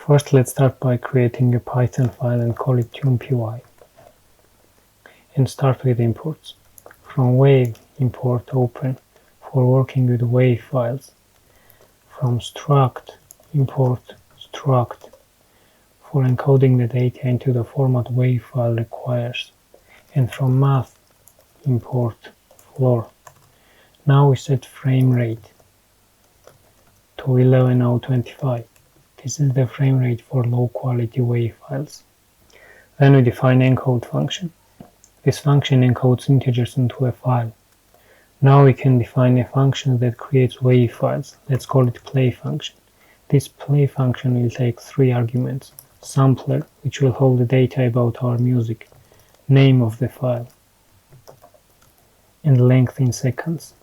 First, let's start by creating a Python file and call it tunepy. And start with imports. From wave, import open for working with wave files. From struct, import struct for encoding the data into the format wave file requires. And from math, import floor. Now we set frame rate to 11025. This is the frame rate for low quality wave files. Then we define encode function. This function encodes integers into a file. Now we can define a function that creates wave files. Let's call it play function. This play function will take 3 arguments. Sampler, which will hold the data about our music, name of the file, and length in seconds.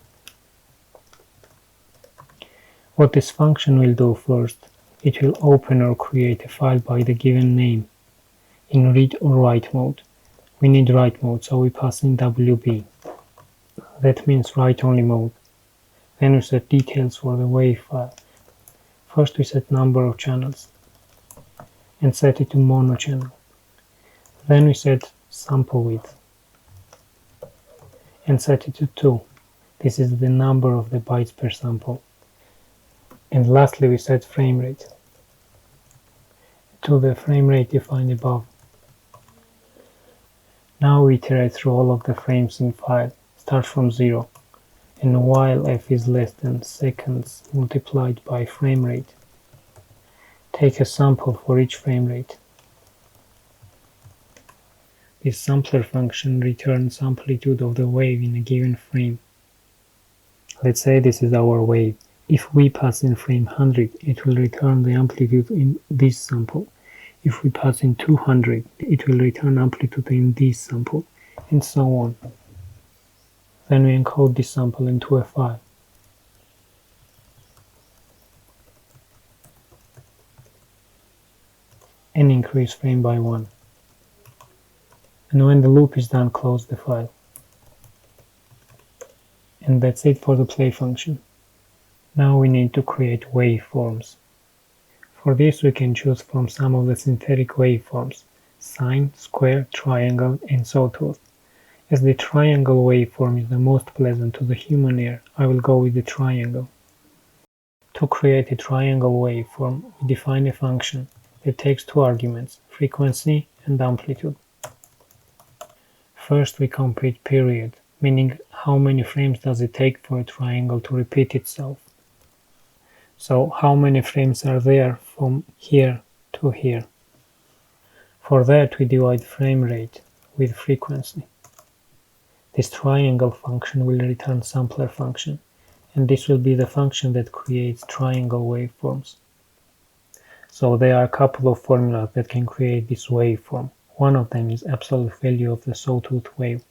What this function will do first, it will open or create a file by the given name in read or write mode. We need write mode, so we pass in WB. That means write only mode. Then we set details for the wave file. First we set number of channels and set it to mono channel. Then we set sample width and set it to 2. This is the number of the bytes per sample. And lastly we set frame rate to the frame rate defined above. Now we iterate through all of the frames in file. Start from 0, and while f is less than seconds multiplied by frame rate, take a sample for each frame rate. This sampler function returns amplitude of the wave in a given frame. Let's say this is our wave. If we pass in frame 100, it will return the amplitude in this sample. If we pass in 200, it will return amplitude in this sample, and so on. Then we encode this sample into a file. And increase frame by 1. And when the loop is done, close the file. And that's it for the play function. Now we need to create waveforms. For this we can choose from some of the synthetic waveforms: sine, square, triangle, and sawtooth. As the triangle waveform is the most pleasant to the human ear, I will go with the triangle. To create a triangle waveform, we define a function that takes 2 arguments, frequency and amplitude. First we compute period, meaning how many frames does it take for a triangle to repeat itself. So how many frames are there from here to here. For that we divide frame rate with frequency. This triangle function will return sampler function, and this will be the function that creates triangle waveforms. So there are a couple of formulas that can create this waveform. One of them is absolute value of the sawtooth wave.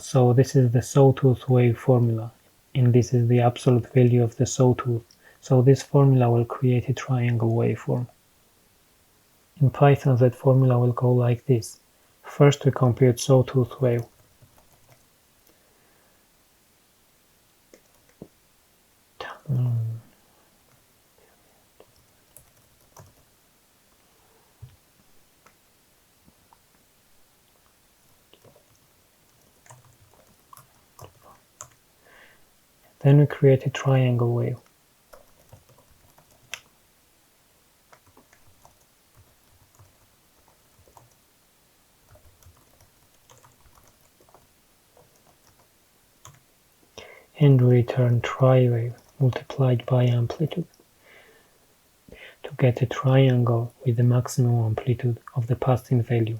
So this is the sawtooth wave formula, and this is the absolute value of the sawtooth. So this formula will create a triangle waveform. In Python that formula will go like this. First we compute sawtooth wave. Then we create a triangle wave. And we return tri-wave multiplied by amplitude to get a triangle with the maximum amplitude of the passed-in value.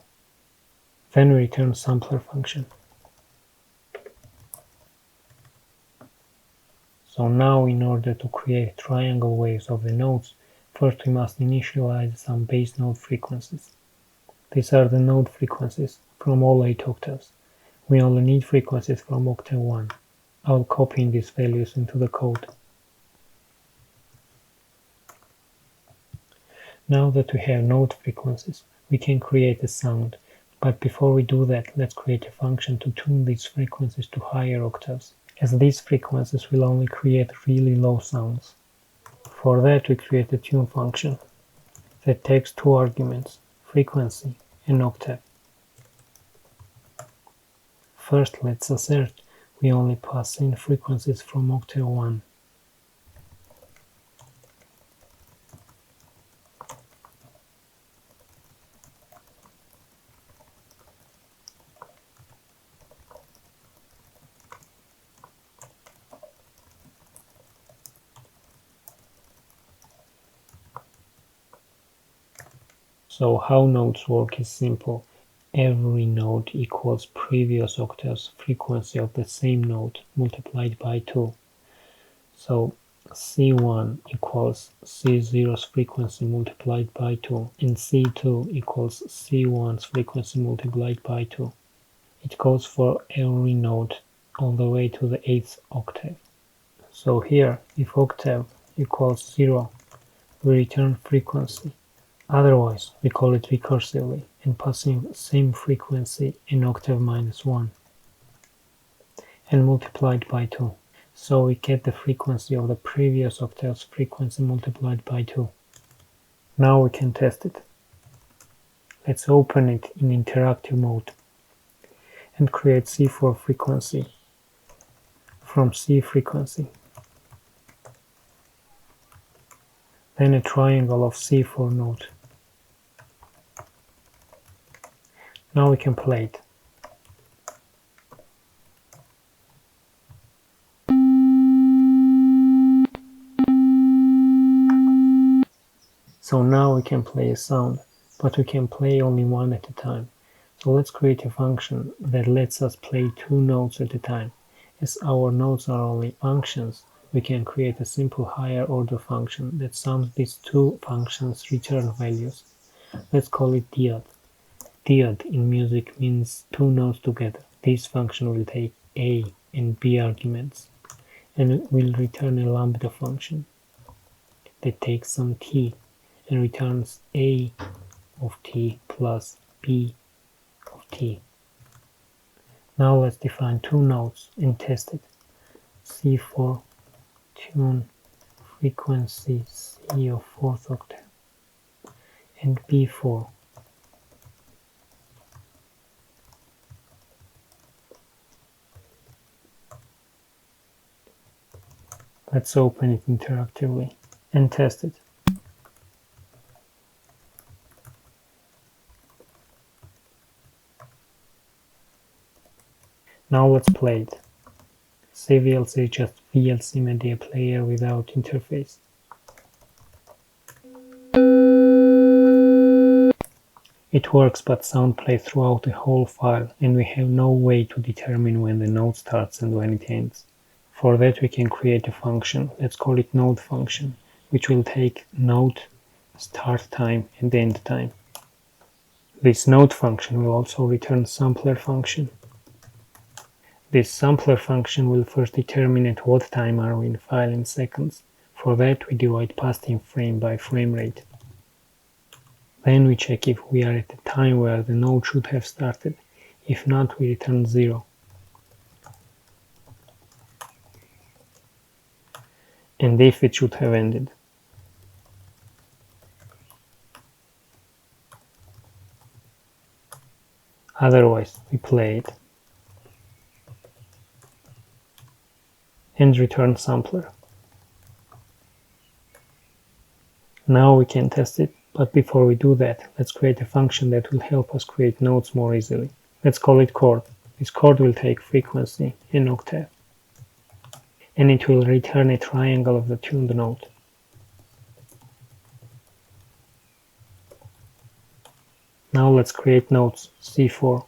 Then we return sampler function. So now in order to create triangle waves of the notes, first we must initialize some base note frequencies. These are the note frequencies from all 8 octaves. We only need frequencies from octave 1. I'll copy these values into the code. Now that we have note frequencies, we can create a sound, but before we do that, let's create a function to tune these frequencies to higher octaves, as these frequencies will only create really low sounds. For that we create a tune function. that takes two arguments, frequency and octave. First, let's assert we only pass in frequencies from octave 1. So how notes work is simple. Every note equals previous octave's frequency of the same note multiplied by 2. So C1 equals C0's frequency multiplied by 2, and C2 equals C1's frequency multiplied by 2. It goes for every note all the way to the 8th octave. So here, if octave equals 0, we return frequency. Otherwise, we call it recursively and passing same frequency in octave minus 1 and multiplied by 2. So we get the frequency of the previous octave's frequency multiplied by 2. Now we can test it. Let's open it in interactive mode and create C4 frequency from C frequency. Then a triangle of C4 note. Now we can play it. So now we can play a sound, but we can play only one at a time. So let's create a function that lets us play two notes at a time. As our notes are only functions, we can create a simple higher order function that sums these two functions' return values. Let's call it diad. Diad in music means two notes together. This function will take A and B arguments and will return a lambda function that takes some t and returns A of t plus B of t. Now let's define two notes and test it. C4 tune frequency C of 4th octave and B4. Let's open it interactively and test it. Now let's play it. CVLC is just VLC media player without interface. It works, but sound plays throughout the whole file, and we have no way to determine when the note starts and when it ends. For that we can create a function, let's call it note function, which will take note, start time and end time. This note function will also return sampler function. This sampler function will first determine at what time are we in file in seconds. For that we divide past in frame by frame rate. Then we check if we are at the time where the note should have started. If not, we return 0. And if it should have ended. Otherwise, we play it and return sampler. Now we can test it, but before we do that, let's create a function that will help us create notes more easily. Let's call it chord. This chord will take frequency in octave, and it will return a triangle of the tuned note. Now let's create notes C4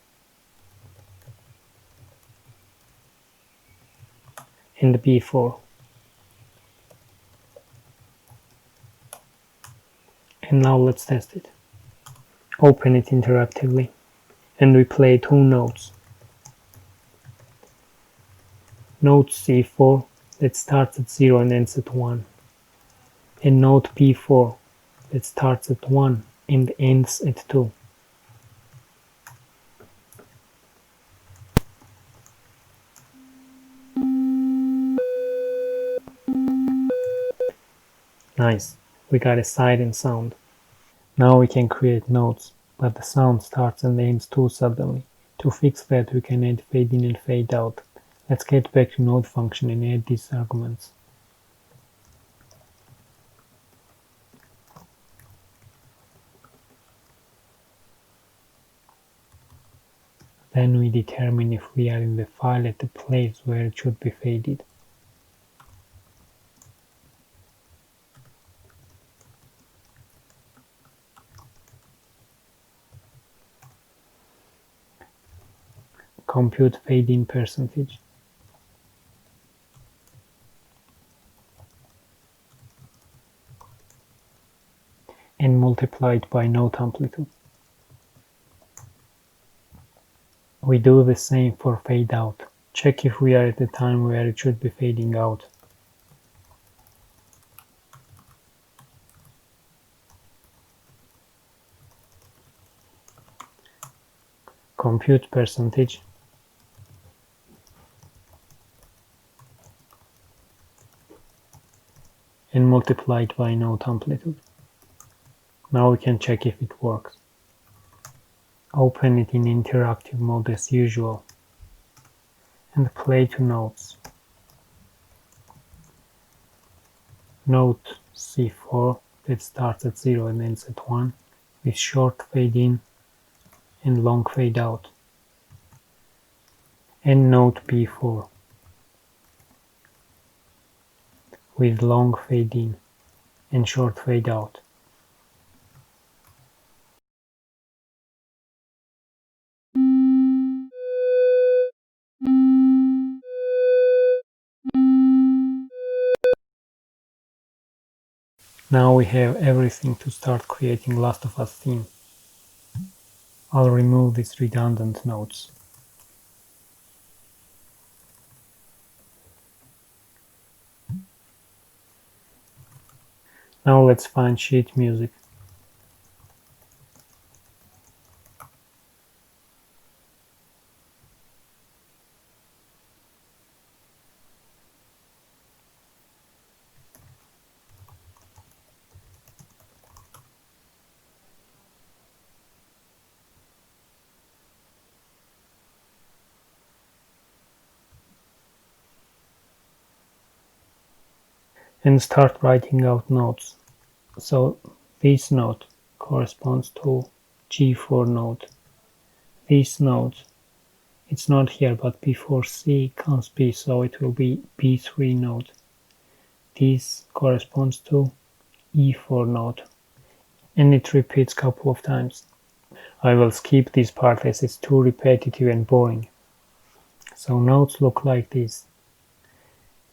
and B4. And now let's test it. Open it interactively and we play two notes. Note C4 that starts at 0 and ends at 1. And note B4 that starts at 1 and ends at 2. Nice, we got a siren sound. Now we can create notes, but the sound starts and ends too suddenly. To fix that, we can add fade in and fade out. Let's get back to node function and add these arguments. Then we determine if we are in the file at the place where it should be faded. Compute fade in percentage. And multiply it by note amplitude. We do the same for fade out. Check if we are at the time where it should be fading out. Compute percentage. And multiply it by note amplitude. Now we can check if it works. Open it in interactive mode as usual and play to notes. Note C4 that starts at 0 and ends at 1 with short fade in and long fade out. And note B4 with long fade in and short fade out. Now we have everything to start creating Last of Us theme. I'll remove these redundant notes. Now let's find sheet music. And start writing out notes. So this note corresponds to G4 note. This note, it's not here, but before C comes B, so it will be B3 note. This corresponds to E4 note, and it repeats a couple of times. I will skip this part as it's too repetitive and boring. So notes look like this.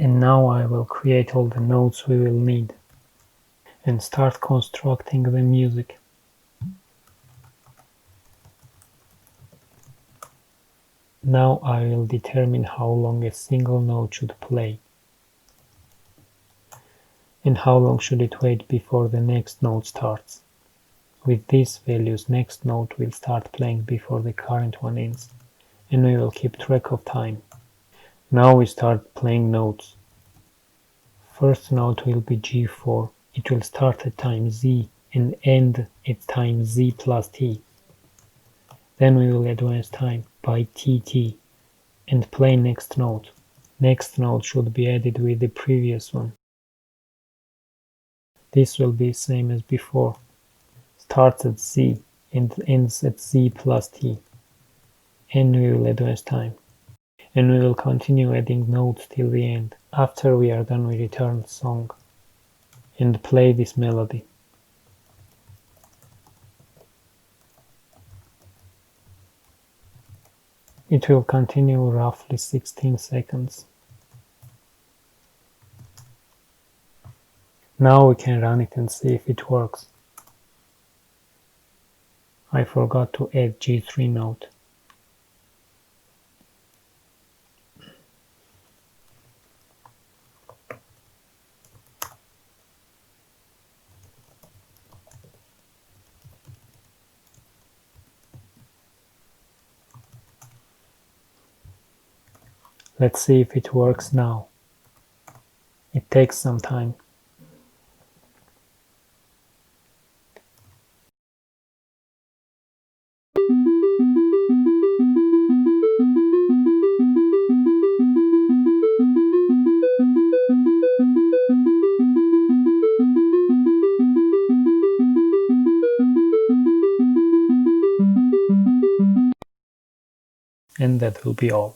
And now I will create all the notes we will need and start constructing the music. Now I will determine how long a single note should play and how long should it wait before the next note starts. With these values, next note will start playing before the current one ends, and we will keep track of time. Now we start playing notes. First note will be G4. It will start at time Z and end at time Z plus T. Then we will advance time by TT and play next note. Next note should be added with the previous one. This will be same as before. Starts at Z and ends at Z plus T. And we will advance time. And we will continue adding notes till the end. After we are done, we return the song and play this melody. It will continue roughly 16 seconds. Now we can run it and see if it works. I forgot to add G3 note. Let's see if it works now. It takes some time. And that will be all.